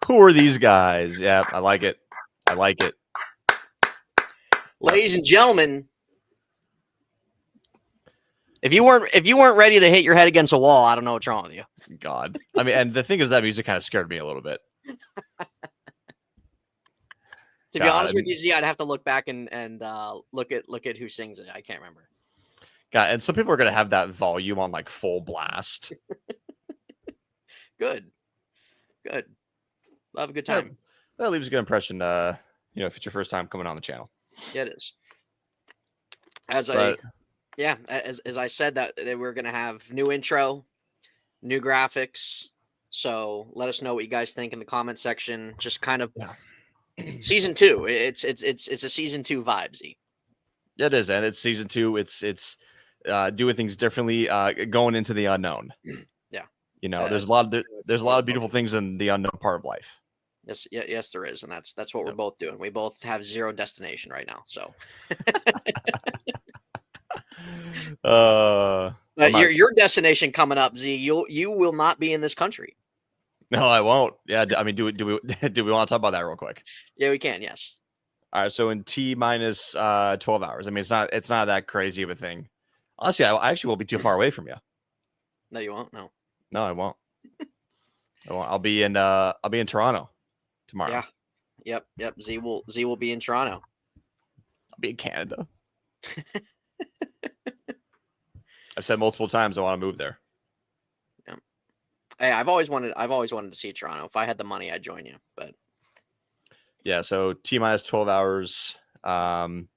Who are these guys? Yeah, I like it. I like it. Ladies and gentlemen, if you weren't ready to hit your head against a wall, I don't know what's wrong with you. God. I mean, and the thing is that music kind of scared me a little bit. To be honest with you, Z, I'd have to look back and look at who sings it. I can't remember. God, and some people are gonna have that volume on like full blast. Good. I'll have a good time. That leaves a good impression. If it's your first time coming on the channel. Yeah, it is. As I said that we're gonna have new intro, new graphics. So let us know what you guys think in the comment section. Just kind of season 2. It's a season 2 vibe, Z. It is, and it's season 2. It's doing things differently, going into the unknown. Yeah. There's a lot of beautiful things in the unknown part of life. Yes, there is, and that's what we're both doing. We both have zero destination right now. So your destination coming up, Z, you will not be in this country. No, I won't. Yeah, I mean, do we want to talk about that real quick? Yeah, we can. Yes. All right. So in T-minus 12 hours. I mean, it's not that crazy of a thing. Honestly, I actually won't be too far away from you. No, you won't. No, I won't. I'll be in Toronto tomorrow. Yeah. Yep. Z will be in Toronto. I'll be in Canada. I've said multiple times I want to move there. Yeah. Hey, I've always wanted to see Toronto. If I had the money, I'd join you. But yeah, so T-minus 12 hours. Going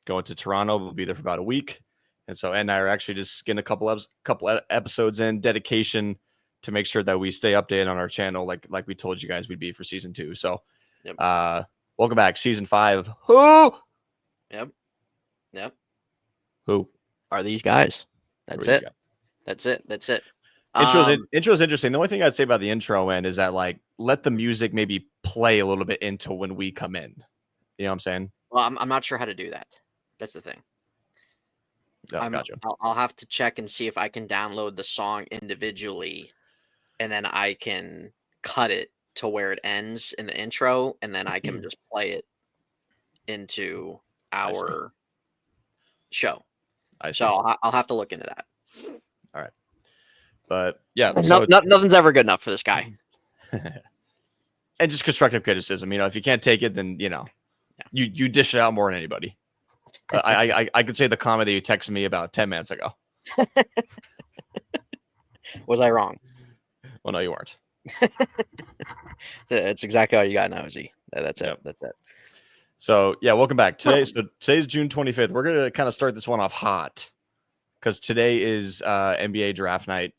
to Toronto. We'll be there for about a week. And so Ed and I are actually just getting a couple episodes in, dedication to make sure that we stay updated on our channel like we told you guys we'd be for season 2. So welcome back, season 5. Who? Yep. Who are these guys? That's it. That's it. Intro's interesting. The only thing I'd say about the intro end is that let the music maybe play a little bit into when we come in. You know what I'm saying? Well, I'm not sure how to do that. That's the thing. Oh, gotcha. I'll have to check and see if I can download the song individually, and then I can cut it to where it ends in the intro, and then I can just play it into our show. So I'll have to look into that. All right. But yeah, nothing's ever good enough for this guy. And just constructive criticism. If you can't take it, then you dish it out more than anybody. I could say the comment that you texted me about 10 minutes ago. Was I wrong? Well, no, you weren't. That's exactly all you got now, Z. That's it. That's it. So yeah, welcome back. Today's June 25th. We're gonna kind of start this one off hot because today is NBA draft night.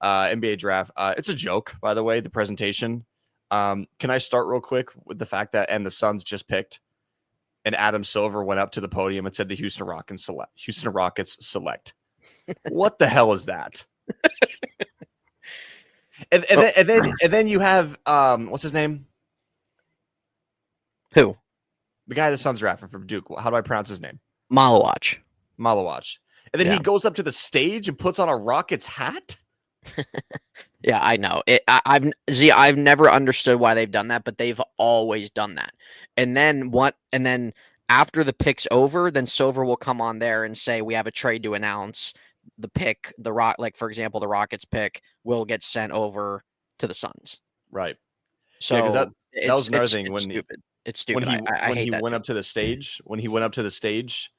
NBA draft. It's a joke, by the way. The presentation. Can I start real quick with the fact that the Suns just picked, and Adam Silver went up to the podium and said the Houston Rockets select. What the hell is that? and then you have what's his name? Who? The guy the Suns drafted from Duke. How do I pronounce his name? Malawach. And then he goes up to the stage and puts on a Rockets hat. Yeah, I know. I've never understood why they've done that, but they've always done that. And then after the pick's over, then Silver will come on there and say we have a trade to announce. The pick, for example, the Rockets pick will get sent over to the Suns. Right. So that was another thing when stupid. It's stupid. I hate that. Went up to the stage, when he went up to the stage,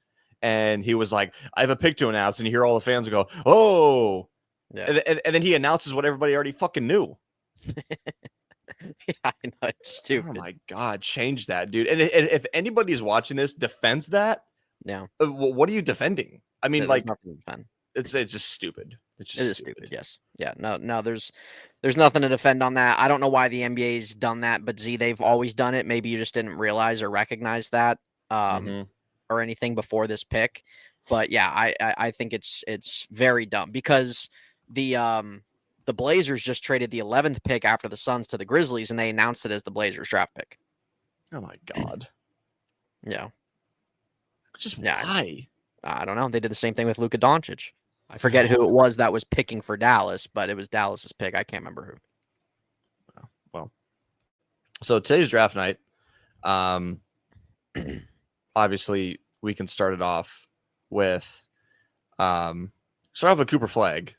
and he was like, "I have a pick to announce," and you hear all the fans go, "Oh." Yeah. And then he announces what everybody already fucking knew. Yeah, I know, it's stupid. Oh my God, change that, dude. And if anybody's watching this defends that, what are you defending? I mean, nothing to defend. It's just stupid. It is stupid. Yes. Yeah. No. There's nothing to defend on that. I don't know why the NBA's done that, but Z, they've always done it. Maybe you just didn't realize or recognize that or anything before this pick. But yeah, I think it's very dumb because the Blazers just traded the 11th pick after the Suns to the Grizzlies, and they announced it as the Blazers draft pick. Oh my God. Yeah. Just why? I don't know. They did the same thing with Luka Doncic. I forget who it was that was picking for Dallas, but it was Dallas's pick. I can't remember who. Well, So today's draft night. Obviously, we can start it off with Cooper Flagg.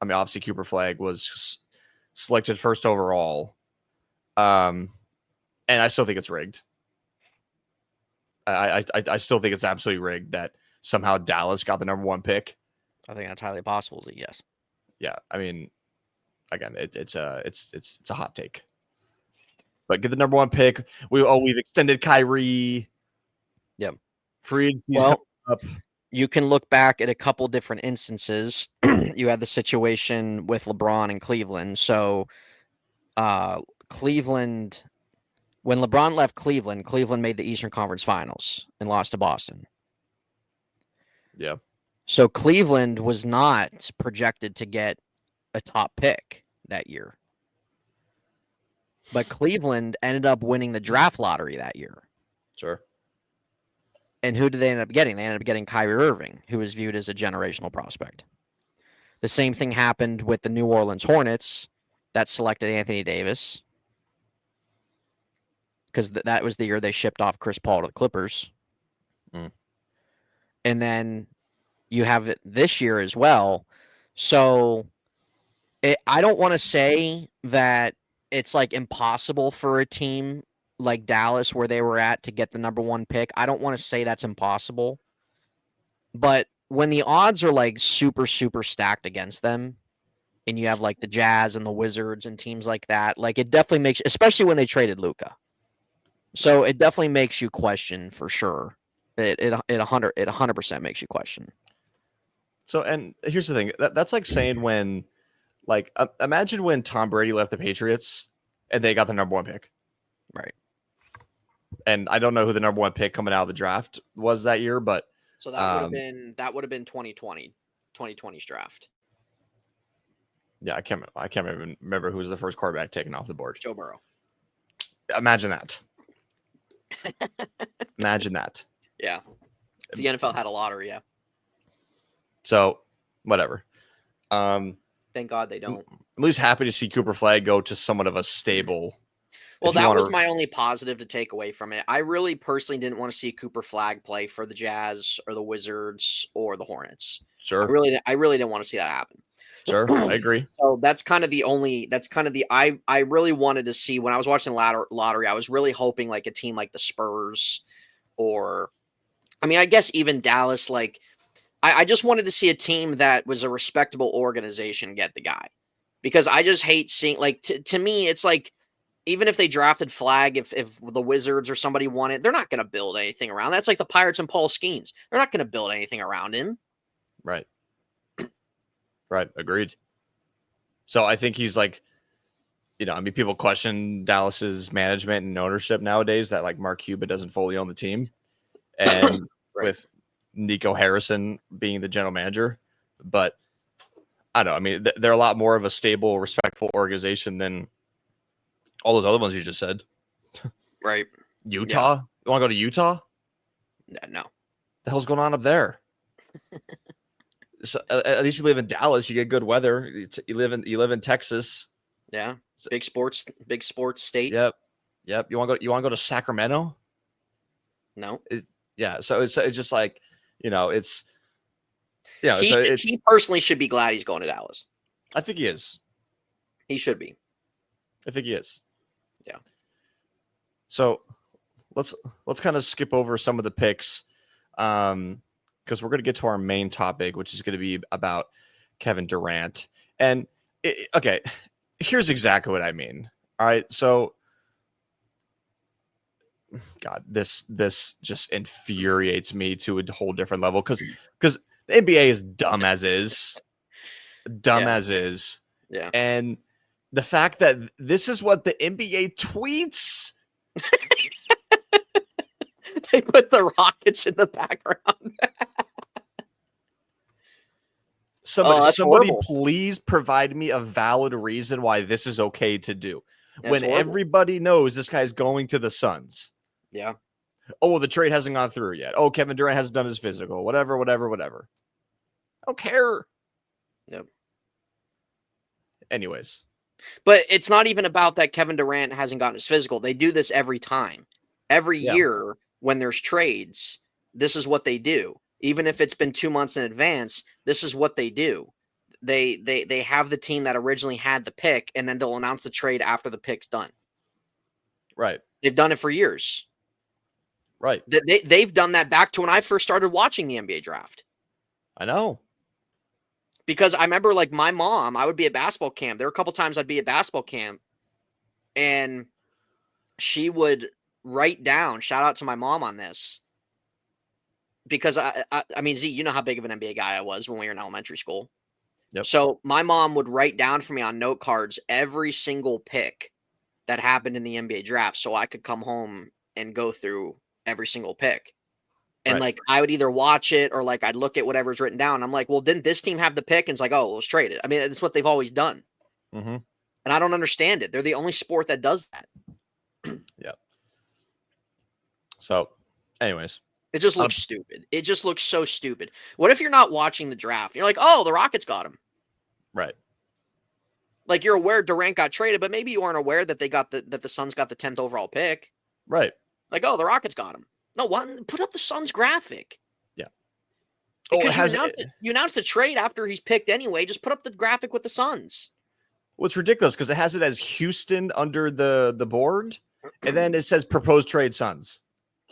I mean, obviously, Cooper Flagg was selected first overall, and I still think it's rigged. I still think it's absolutely rigged that somehow Dallas got the number 1 pick. I think that's highly possible. Yes. Yeah, I mean, again, it's a hot take, but get the number 1 pick. We've extended Kyrie. Yep. Free agency's Well, coming up. You can look back at a couple different instances. You had the situation with LeBron in Cleveland. So, Cleveland, when LeBron left Cleveland, Cleveland made the Eastern Conference Finals and lost to Boston. Yeah. So Cleveland was not projected to get a top pick that year. But Cleveland ended up winning the draft lottery that year. Sure. And who did they end up getting? They ended up getting Kyrie Irving, who was viewed as a generational prospect. The same thing happened with the New Orleans Hornets that selected Anthony Davis, because that was the year they shipped off Chris Paul to the Clippers. And then you have it this year as well. So I don't want to say that it's like impossible for a team like Dallas, where they were at, to get the number 1 pick. I don't want to say that's impossible. But when the odds are like super, super stacked against them, and you have like the Jazz and the Wizards and teams like that, like it definitely makes, especially when they traded Luka. So it definitely makes you question for sure. It 100% makes you question. So, and here's the thing. That's like saying when, like, imagine when Tom Brady left the Patriots and they got the number 1 pick. Right. And I don't know who the number 1 pick coming out of the draft was that year, but so that would have been 2020's draft. Yeah, I can't even remember who was the first quarterback taken off the board. Joe Burrow. Imagine that. Imagine that. Yeah. The NFL had a lottery, yeah. So, whatever. Thank God they don't. I'm at least happy to see Cooper Flagg go to somewhat of a stable. Well, that was my only positive to take away from it. I really personally didn't want to see Cooper Flagg play for the Jazz or the Wizards or the Hornets. Sure. I really didn't want to see that happen. Sure, I agree. So that's kind of the I really wanted to see when I was watching the lottery. I was really hoping like a team like the Spurs, or I mean, I guess even Dallas. Like, I just wanted to see a team that was a respectable organization get the guy, because I just hate seeing, like, to me, it's like, even if they drafted Flagg, if the Wizards or somebody won it, they're not going to build anything around. That's like the Pirates and Paul Skeens. They're not going to build anything around him. Right. Right. Agreed. So I think he's like, I mean, people question Dallas's management and ownership nowadays, that like Mark Cuban doesn't fully own the team. And Right. With Nico Harrison being the general manager. But I don't know. I mean, they're a lot more of a stable, respectful organization than all those other ones you just said. Right. Utah? Yeah. You want to go to Utah? No. The hell's going on up there? So, at least you live in Dallas. You get good weather. You live in Texas. Yeah. Big sports state. Yep. You want to go to Sacramento? No. Yeah. So it's just like, it's, he personally should be glad he's going to Dallas. I think he is. He should be. I think he is. Yeah. So let's kind of skip over some of the picks, because we're going to get to our main topic, which is going to be about Kevin Durant. And okay, here's exactly what I mean. All right, so God, this just infuriates me to a whole different level, because the NBA is dumb as is, Yeah. And the fact that this is what the NBA tweets. They put the Rockets in the background. Somebody please provide me a valid reason why this is okay to do. When everybody knows this guy's going to the Suns. Yeah. Oh, well, the trade hasn't gone through yet. Oh, Kevin Durant hasn't done his physical. Whatever. I don't care. Yep. Anyways, But it's not even about that Kevin Durant hasn't gotten his physical. They do this every time. Every year when there's trades, this is what they do. Even if it's been 2 months in advance, this is what they do. They have the team that originally had the pick, and then they'll announce the trade after the pick's done. Right. They've done it for years. Right. They've done that back to when I first started watching the NBA draft. I know. Because I remember, like, my mom, I would be at basketball camp. There were a couple times I'd be at basketball camp, and she would write down, shout out to my mom on this, because I mean, Z, you know how big of an NBA guy I was when we were in elementary school. Yep. So my mom would write down for me on note cards every single pick that happened in the NBA draft, so I could come home and go through every single pick. And Right. like, I would either watch it or like I'd look at whatever's written down. I'm like, well, didn't this team have the pick? And it's like, oh, well, let's trade it. I mean, it's what they've always done. Mm-hmm. And I don't understand it. They're the only sport that does that. Yeah. So, anyways, It just looks stupid. It just looks so stupid. What if you're not watching the draft? You're like, oh, the Rockets got him. Right. Like, you're aware Durant got traded, but maybe you aren't aware that the Suns got the 10th overall pick. Right. Like, oh, the Rockets got him. No, what? Put up the Suns graphic. Yeah. Because you announced the trade after he's picked anyway. Just put up the graphic with the Suns. Well, it's ridiculous because it has it as Houston under the board, and then it says proposed trade Suns.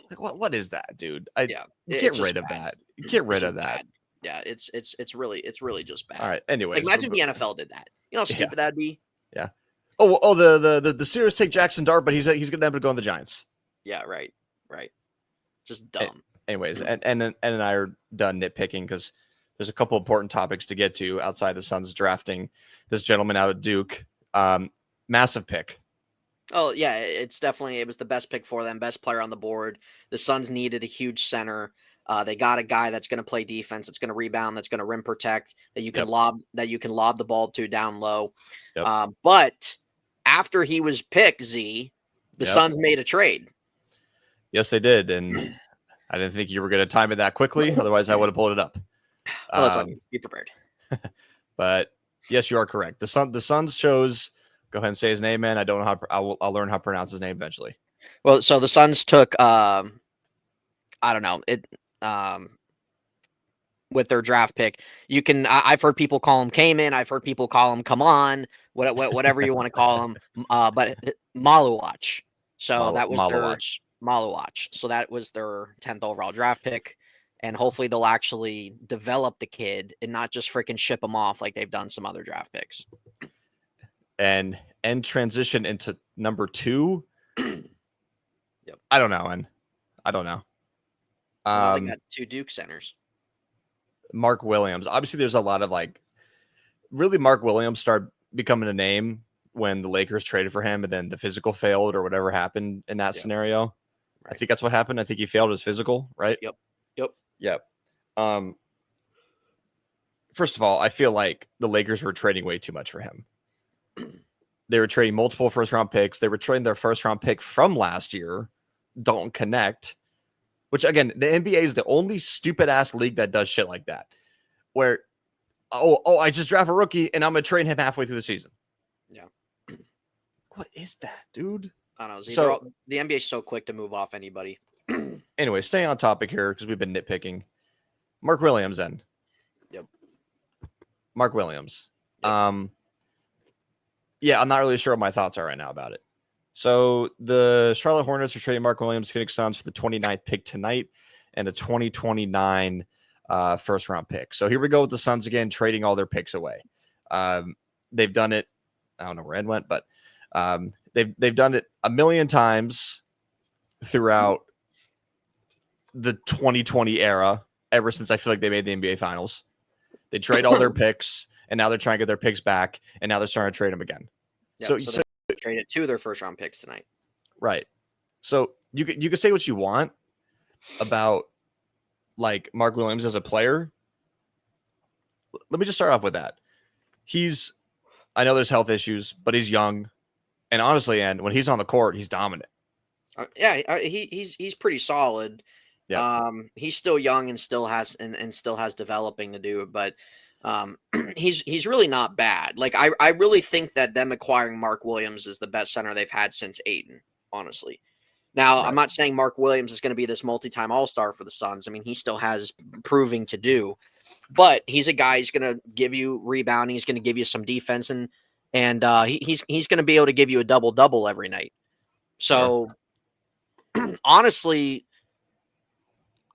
Like, what is that, dude? Get rid of that. Get rid of that. Bad. Yeah, it's really just bad. All right. Anyways, like, imagine the NFL did that. You know how stupid that'd be. Yeah. Oh, the Steelers take Jackson Dart, but he's gonna have to go on the Giants. Yeah. Right. Just dumb. Anyways, and I are done nitpicking because there's a couple important topics to get to outside the Suns drafting this gentleman out of Duke. Massive pick. Oh, yeah, it was the best pick for them, best player on the board. The Suns needed a huge center. They got a guy that's going to play defense, that's going to rebound, that's going to rim protect, that you can lob the ball to down low. Yep. But after he was picked, the Suns made a trade. Yes, they did, and I didn't think you were going to time it that quickly. Otherwise, I would have pulled it up. Well, that's fine. Be prepared. But yes, you are correct. The Suns chose. Go ahead and say his name, man. I don't know how. I'll learn how to pronounce his name eventually. Well, so the Suns took. I don't know it. With their draft pick, you can. I've heard people call him Cayman. I've heard people call him Come On. Whatever you want to call him. But Maluach. So that was their Maluach. So that was their 10th overall draft pick. And hopefully they'll actually develop the kid and not just freaking ship him off like they've done some other draft picks. And transition into number 2. Yep. I don't know, man. I don't know. They got 2 Duke centers. Mark Williams. Obviously, there's a lot of really Mark Williams started becoming a name when the Lakers traded for him and then the physical failed or whatever happened in that scenario. Right. I think that's what happened. I think he failed his physical, right? Yep. First of all, I feel like the Lakers were trading way too much for him. They were trading multiple first-round picks. They were trading their first-round pick from last year, Dalton Connect, which, again, the NBA is the only stupid-ass league that does shit like that, where, I just draft a rookie, and I'm going to trade him halfway through the season. Yeah. What is that, dude? I don't know. So the NBA is so quick to move off anybody. Anyway, staying on topic here, because we've been nitpicking. Mark Williams, then. Yep. Mark Williams. Yep. Yeah, I'm not really sure what my thoughts are right now about it. So the Charlotte Hornets are trading Mark Williams, Phoenix Suns for the 29th pick tonight and a 2029 first-round pick. So here we go with the Suns again, trading all their picks away. They've done it. I don't know where Ed went, but they've done it a million times throughout the 2020 era, ever since I feel like they made the NBA Finals. They trade all their picks, and now they're trying to get their picks back, and now they're starting to trade them again. Yep, so they traded 2 of their first-round picks tonight. Right. So you can say what you want about Mark Williams as a player. Let me just start off with that. I know there's health issues, but he's young, and honestly, and when he's on the court, he's dominant. He's pretty solid. Yeah. He's still young and still has developing to do, but He's really not bad. Like I really think that them acquiring Mark Williams is the best center they've had since Ayton, honestly. Now, I'm Right. not saying Mark Williams is going to be this multi-time All-Star for the Suns. I mean, he still has proving to do, but he's a guy who's going to give you rebounding. He's going to give you some defense, and he's going to be able to give you a double-double every night. Sure. So, honestly,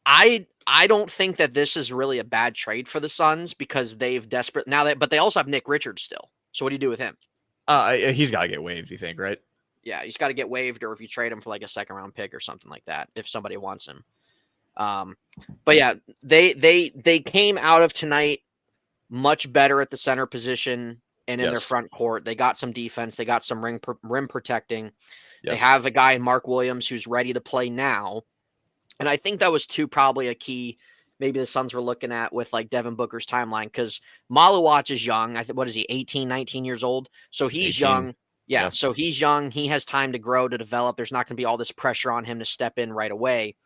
I don't think that this is really a bad trade for the Suns because they've desperate now that, but they also have Nick Richards still. So what do you do with him? He's got to get waived, you think, right? Yeah, he's got to get waived, or if you trade him for like a second round pick or something like that, if somebody wants him. But yeah, they came out of tonight much better at the center position and in their Yes. front court. They got some defense. They got some rim protecting. They Yes. have a guy in Mark Williams who's ready to play now. And I think that was probably a key. Maybe the Suns were looking at with like Devin Booker's timeline because Maluach is young. I think, what is he, 18, 19 years old? So he's 18. young. Yeah. So he's young. He has time to grow, to develop. There's not going to be all this pressure on him to step in right away.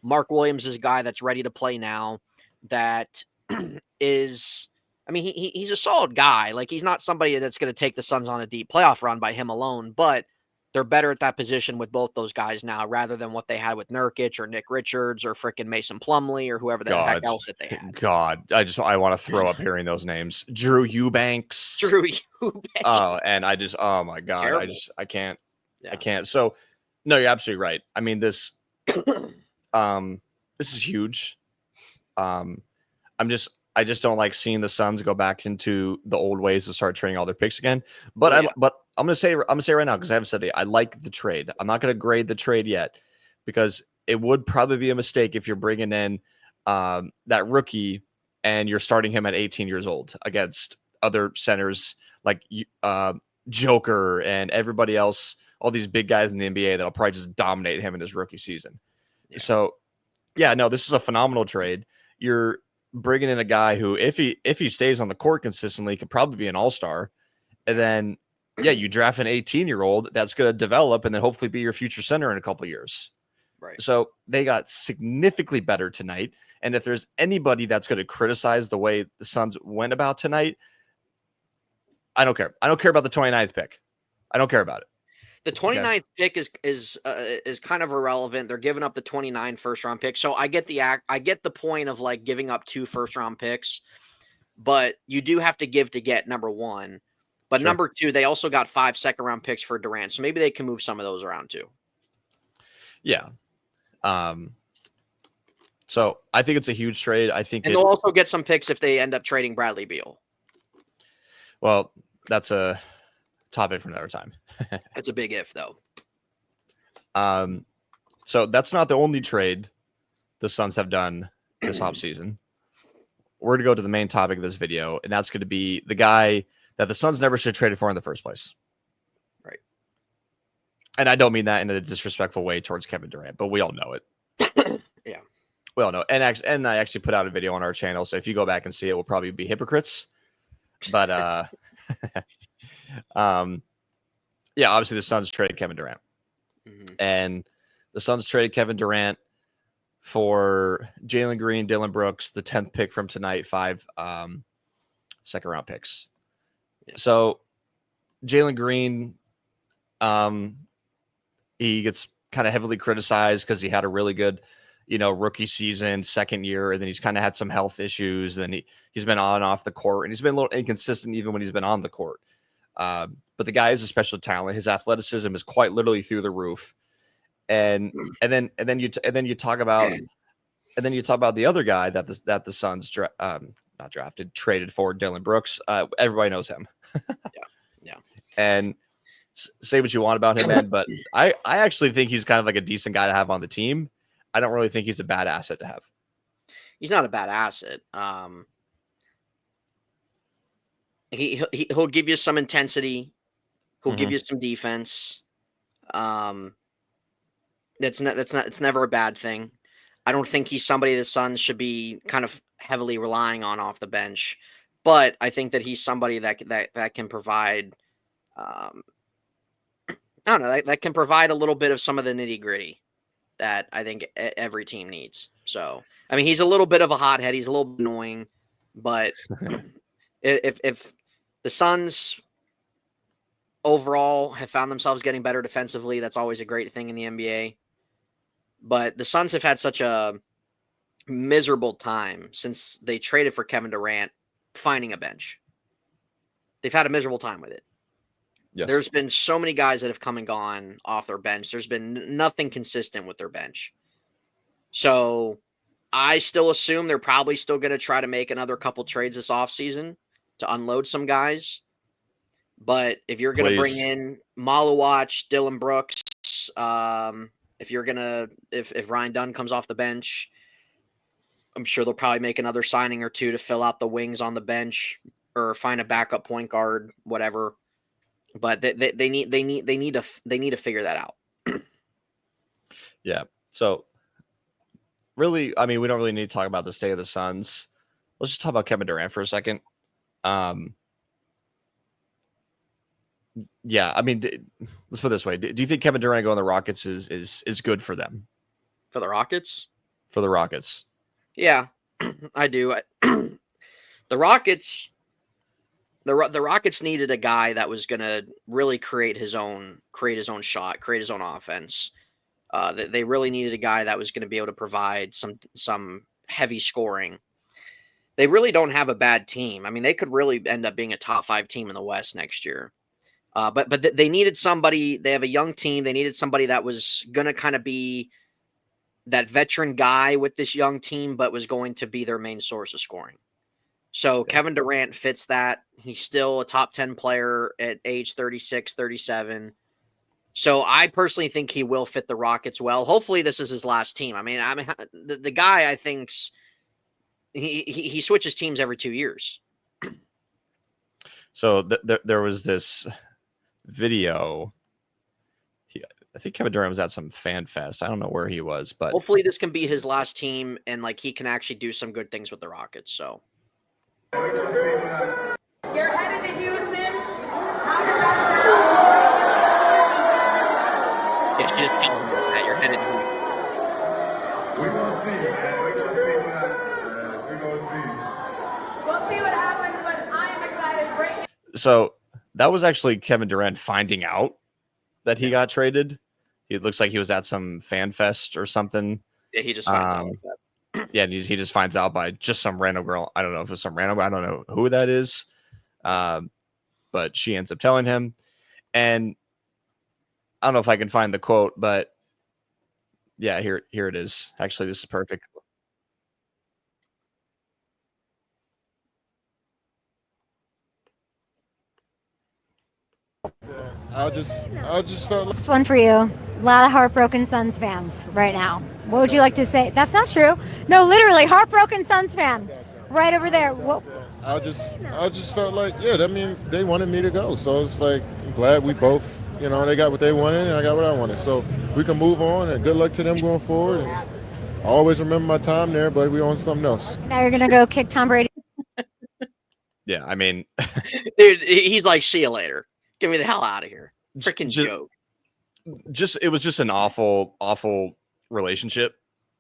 Mark Williams is a guy that's ready to play now. That is, I mean, he's a solid guy. Like, he's not somebody that's going to take the Suns on a deep playoff run by him alone, but they're better at that position with both those guys now rather than what they had with Nurkic or Nick Richards or freaking Mason Plumlee or whoever the heck else that they had. God, I want to throw up hearing those names. Drew Eubanks. Drew Eubanks. And oh my God, Terrible. I can't. Yeah. I can't. So, no, you're absolutely right. I mean, this is huge. I just don't like seeing the Suns go back into the old ways to start trading all their picks again. But I'm gonna say right now, because I haven't said it, I like the trade. I'm not gonna grade the trade yet because it would probably be a mistake if you're bringing in that rookie and you're starting him at 18 years old against other centers like Joker and everybody else, all these big guys in the NBA that'll probably just dominate him in his rookie season. Yeah. So, yeah, no, this is a phenomenal trade. You're bringing in a guy who, if he stays on the court consistently, could probably be an all-star. And then, yeah, you draft an 18-year-old that's going to develop and then hopefully be your future center in a couple of years. Right. So they got significantly better tonight. And if there's anybody that's going to criticize the way the Suns went about tonight, I don't care. I don't care about the 29th pick. I don't care about it. The 29th pick is kind of irrelevant. They're giving up the 29 first round pick. So I get the point of like giving up 2 first round picks, but you do have to give to get, number one. But number two, they also got 5 second round picks for Durant. So maybe they can move some of those around too. Yeah. So I think it's a huge trade. I think they'll also get some picks if they end up trading Bradley Beal. Well, that's a topic for another time. It's a big if, though. So that's not the only trade the Suns have done this offseason. We're going to go to the main topic of this video, and that's going to be the guy that the Suns never should have traded for in the first place. Right. And I don't mean that in a disrespectful way towards Kevin Durant, but we all know it. Yeah. We all know. And I actually put out a video on our channel, so if you go back and see it, we'll probably be hypocrites. But yeah, obviously the Suns traded Kevin Durant. Mm-hmm. And the Suns traded Kevin Durant for Jalen Green, Dylan Brooks, the 10th pick from tonight, 5 second round picks. Yeah. So Jalen Green, he gets kind of heavily criticized because he had a really good, rookie season, second year, and then he's kind of had some health issues. And he's been on and off the court, and he's been a little inconsistent even when he's been on the court. But the guy is a special talent. His athleticism is quite literally through the roof. And then you talk about the other guy that the Suns not drafted, traded for, Dylan Brooks. Everybody knows him. Yeah. And say what you want about him, man, but I actually think he's kind of like a decent guy to have on the team. I don't really think he's a bad asset to have. He's not a bad asset. He'll give you some intensity. He'll give you some defense. It's never a bad thing. I don't think he's somebody the Suns should be kind of heavily relying on off the bench, but I think that he's somebody that can provide. I don't know, that can provide a little bit of some of the nitty gritty that I think every team needs. So, I mean, he's a little bit of a hothead. He's a little annoying, but If the Suns overall have found themselves getting better defensively, that's always a great thing in the NBA. But the Suns have had such a miserable time since they traded for Kevin Durant finding a bench. They've had a miserable time with it. Yes. There's been so many guys that have come and gone off their bench. There's been nothing consistent with their bench. So I still assume they're probably still going to try to make another couple trades this offseason to unload some guys. But if you're going to bring in Malawach, Dylan Brooks, if you're going to, if Ryan Dunn comes off the bench, I'm sure they'll probably make another signing or two to fill out the wings on the bench or find a backup point guard, whatever. But they need to figure that out. Yeah. So really, I mean, we don't really need to talk about the state of the Suns. Let's just talk about Kevin Durant for a second. Yeah, I mean, let's put it this way: do you think Kevin Durant going to the Rockets is good for them? For the Rockets? For the Rockets? Yeah, I do. The Rockets. The Rockets needed a guy that was going to really create his own shot, create his own offense. They really needed a guy that was going to be able to provide some heavy scoring. They really don't have a bad team. I mean, they could really end up being a top 5 team in the West next year. But they needed somebody. They have a young team. They needed somebody that was going to kind of be that veteran guy with this young team, but was going to be their main source of scoring. So Kevin Durant fits that. He's still a top 10 player at age 36, 37. So I personally think he will fit the Rockets well. Hopefully this is his last team. I mean, the guy I think's he switches teams every 2 years. So there was this video. I think Kevin Durant was at some fan fest. I don't know where he was, but hopefully this can be his last team and like he can actually do some good things with the Rockets. So you're headed to Houston. How does that sound? It's just telling him that you're headed to Houston. We're gonna see, man. We're gonna see what happens. We're gonna see. We'll see what happens, but I am excited. Great. So that was actually Kevin Durant finding out that he got traded. It looks like he was at some fan fest or something. Yeah, he just finds out like that. Yeah, he just finds out by just some random girl. I don't know if it's some random. I don't know who that is. But she ends up telling him, and I don't know if I can find the quote, but yeah, here it is. Actually, this is perfect. I just felt like This one for you. A lot of heartbroken Suns fans right now. What would you like to say? That's not true. No, literally, heartbroken Suns fan. Right over there. What? I just felt like, yeah, that mean they wanted me to go. So it's like, I'm glad we both, they got what they wanted and I got what I wanted. So we can move on and good luck to them going forward. And I always remember my time there, but we on something else. Now you're going to go kick Tom Brady. Yeah, I mean, dude, he's like, see you later. Get me the hell out of here. Freaking joke. It was just an awful relationship.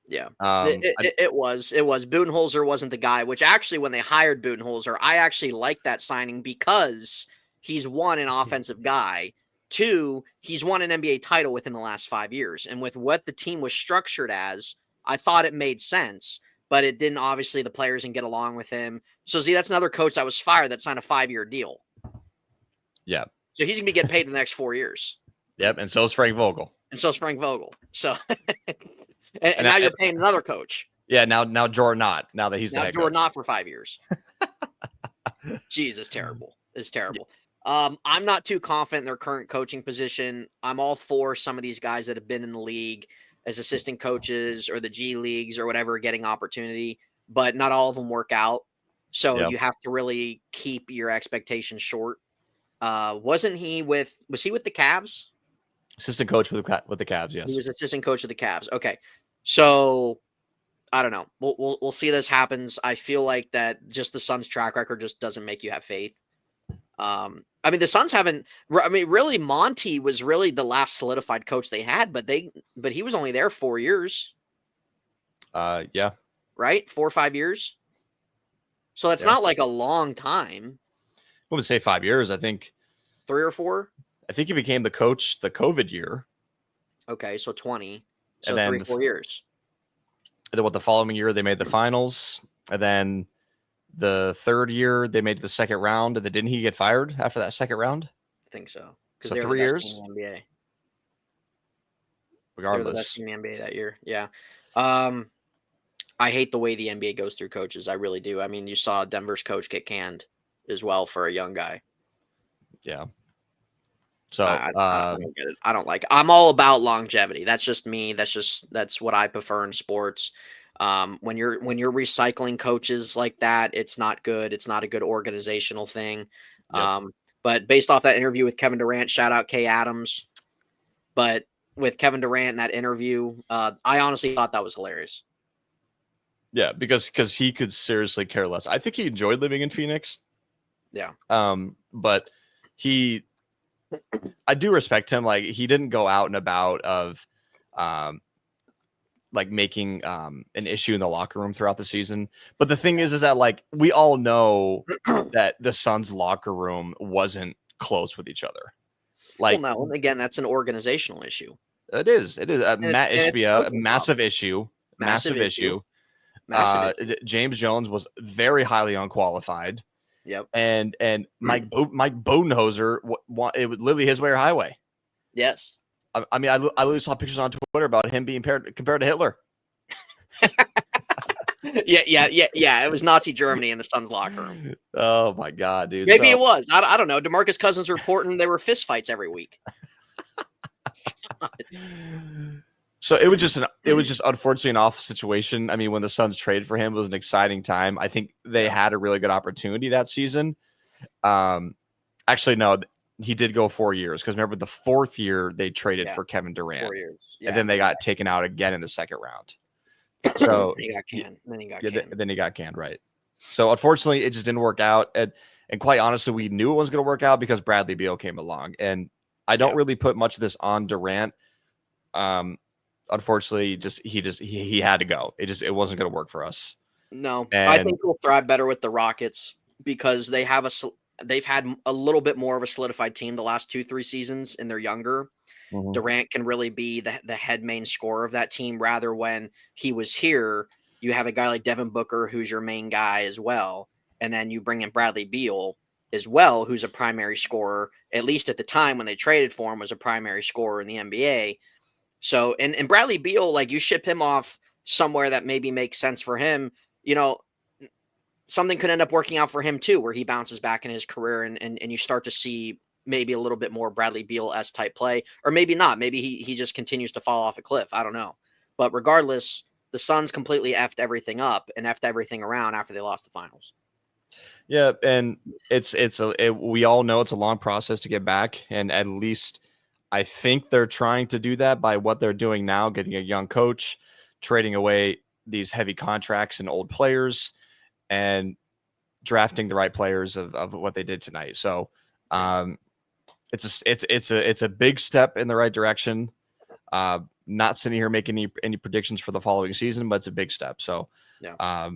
Yeah, it was. Budenholzer wasn't the guy, which actually when they hired Budenholzer, I actually liked that signing because he's one, an offensive guy. 2, he's won an NBA title within the last 5 years. And with what the team was structured as, I thought it made sense, but it didn't. Obviously, the players didn't get along with him. So, see, that's another coach that was fired that signed a 5-year deal. Yeah. So he's going to be getting paid in the next 4 years. Yep, and so is Frank Vogel. So, and now you're paying another coach. Yeah, now Jordan Knott. Now that he's the head Jordan coach. Knott for 5 years. Jeez, it's terrible. It's terrible. I'm not too confident in their current coaching position. I'm all for some of these guys that have been in the league as assistant coaches or the G Leagues or whatever getting opportunity, but not all of them work out. So you have to really keep your expectations short. Was he with the Cavs? Assistant coach with the Cavs, yes. He was assistant coach of the Cavs. Okay. So I don't know. We'll see this happens. I feel like that just the Suns track record just doesn't make you have faith. I mean, the Suns haven't. I mean, really, Monty was really the last solidified coach they had, but he was only there 4 years. Yeah. Right, 4 or 5 years. So it's not like a long time. I would say 5 years. I think 3 or 4. I think he became the coach the COVID year. Okay, so 20. So And then 3-4 years. And then the following year they made the finals, and then the third year they made the second round. And then didn't he get fired after that second round? I think so. Because So they were 3 the best team years. in the NBA. They Regardless, were the best team in the NBA that year. Yeah. I hate the way the NBA goes through coaches. I really do. I mean, you saw Denver's coach get canned as well for a young guy. Yeah. So I don't get it. I don't like it. I'm all about longevity. That's just me. That's what I prefer in sports. When you're recycling coaches like that, it's not good. It's not a good organizational thing. Yep. But based off that interview with Kevin Durant, shout out Kay Adams. But with Kevin Durant in that interview, I honestly thought that was hilarious. Yeah, because he could seriously care less. I think he enjoyed living in Phoenix. Yeah. But I do respect him. Like, he didn't go out and about of like making an issue in the locker room throughout the season. But the thing is that like we all know that the Suns locker room wasn't close with each other. Like, well, no, and again, that's an organizational issue. It is Matt Ishbia, a massive issue. James Jones was very highly unqualified. Yep. And Mike Bodenhoser, it was literally his way or highway. Yes. I mean, I literally saw pictures on Twitter about him being compared to Hitler. Yeah. It was Nazi Germany in the Suns locker room. Oh my God, dude. Maybe it was. I don't know. DeMarcus Cousins reporting there were fist fights every week. So it was just unfortunately an awful situation. I mean, when the Suns traded for him, it was an exciting time. I think they had a really good opportunity that season. Actually, no, he did go 4 years because remember the fourth year they traded for Kevin Durant, 4 years, and then they got taken out again in the second round. So he got canned. Then he got canned, right? So unfortunately, it just didn't work out. And quite honestly, we knew it was going to work out because Bradley Beal came along, and I don't really put much of this on Durant. Unfortunately, he had to go. It wasn't going to work for us. No, I think he'll thrive better with the Rockets because they've had a little bit more of a solidified team the last 2-3 seasons, and they're younger. Mm-hmm. Durant can really be the head main scorer of that team. Rather, when he was here, you have a guy like Devin Booker, who's your main guy as well, and then you bring in Bradley Beal as well, who's a primary scorer. At least at the time when they traded for him, was a primary scorer in the NBA. So, and Bradley Beal, like, you ship him off somewhere that maybe makes sense for him, you know, something could end up working out for him too, where he bounces back in his career and you start to see maybe a little bit more Bradley Beal-esque type play, or maybe not. Maybe he just continues to fall off a cliff. I don't know. But regardless, the Suns completely effed everything up and effed everything around after they lost the finals. Yeah, and we all know it's a long process to get back, and at least I think they're trying to do that by what they're doing now, getting a young coach, trading away these heavy contracts and old players, and drafting the right players of what they did tonight. So it's a big step in the right direction. Not sitting here making any predictions for the following season, but it's a big step. So I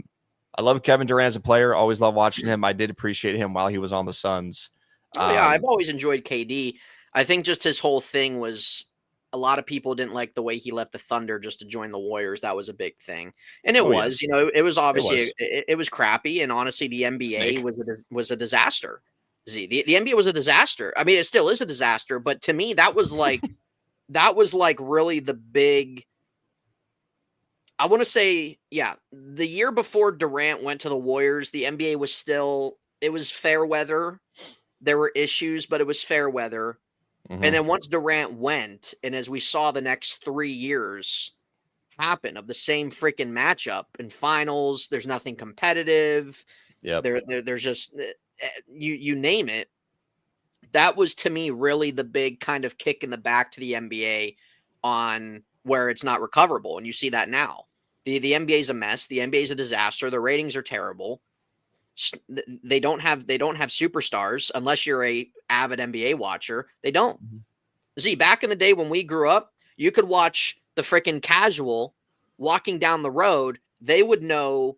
love Kevin Durant as a player. Always love watching him. I did appreciate him while he was on the Suns. I've always enjoyed KD. I think just his whole thing was a lot of people didn't like the way he left the Thunder just to join the Warriors. That was a big thing. And it was, it was obviously, it was crappy. And honestly, the NBA was a disaster. The NBA was a disaster. I mean, it still is a disaster, but to me, that was like really the big, I want to say, the year before Durant went to the Warriors, the NBA was still, it was fair weather. There were issues, but it was fair weather. Mm-hmm. And then once Durant went, and as we saw the next 3 years happen of the same freaking matchup in finals, there's nothing competitive. Yeah, there's just you name it. That was to me really the big kind of kick in the back to the NBA on where it's not recoverable, and you see that now. The NBA is a mess. The NBA is a disaster. The ratings are terrible. They don't have superstars unless you're a avid NBA watcher. They don't. Mm-hmm. See, back in the day when we grew up, you could watch the freaking casual walking down the road. They would know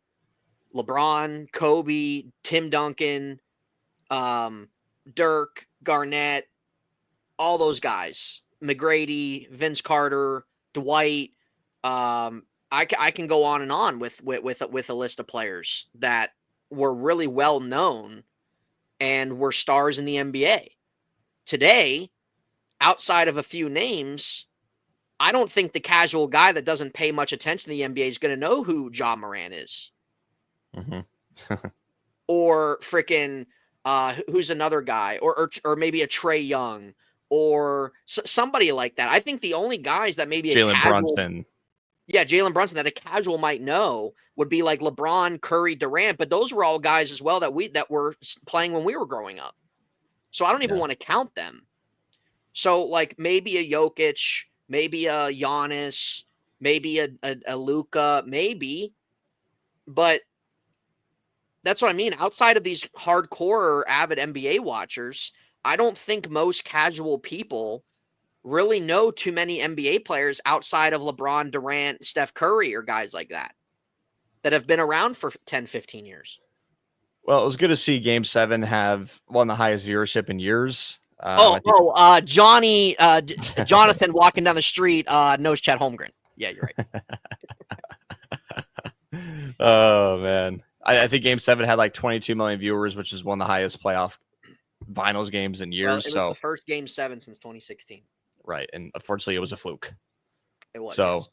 LeBron, Kobe, Tim Duncan, Dirk, Garnett, all those guys, McGrady, Vince Carter, Dwight. I can go on and on with a list of players that were really well known and were stars in the NBA. Today, outside of a few names, I don't think the casual guy that doesn't pay much attention to the NBA is going to know who Ja Morant is. Or freaking who's another guy, or maybe a Trey Young, or somebody like that. I think the only guys that maybe Jalen Brunson. Yeah, Jalen Brunson that a casual might know would be like LeBron, Curry, Durant, but those were all guys as well that were playing when we were growing up. So I don't even want to count them. So like maybe a Jokic, maybe a Giannis, maybe a Luka, maybe, but that's what I mean. Outside of these hardcore avid NBA watchers, I don't think most casual people really know too many NBA players outside of LeBron, Durant, Steph Curry, or guys like that have been around for 10, 15 years. Well, it was good to see Game 7 have one of the highest viewership in years. Johnny, Jonathan walking down the street knows Chet Holmgren. Yeah, you're right. Oh, man. I think Game 7 had like 22 million viewers, which is one of the highest playoff finals games in years. Well, it was the first Game 7 since 2016. Right, and unfortunately, it was a fluke. It was. So, yes.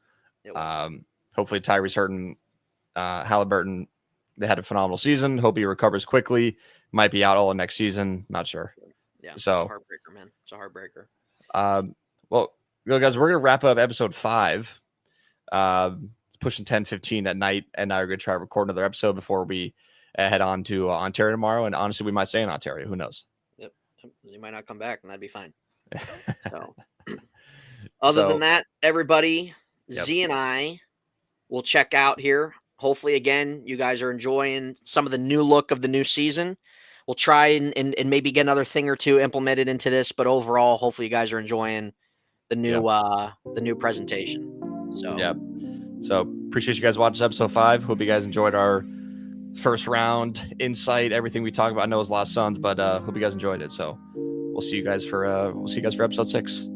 It was. Hopefully, Tyrese Hurton, Halliburton, they had a phenomenal season. Hope he recovers quickly. Might be out all of next season. Not sure. Yeah, so it's a heartbreaker, man. It's a heartbreaker. Well, guys, we're gonna wrap up episode 5. Pushing 10:15 at night, and I'm gonna try to record another episode before we head on to Ontario tomorrow. And honestly, we might stay in Ontario. Who knows? Yep, you might not come back, and that'd be fine. So, other than that, everybody, Z and I will check out here. Hopefully, again, you guys are enjoying some of the new look of the new season. We'll try and maybe get another thing or two implemented into this, but overall, hopefully, you guys are enjoying the new presentation. So, yeah. So appreciate you guys watching episode 5. Hope you guys enjoyed our first round insight, everything we talked about. I know it was a lot of suns, but hope you guys enjoyed it. So we'll see you guys for episode 6.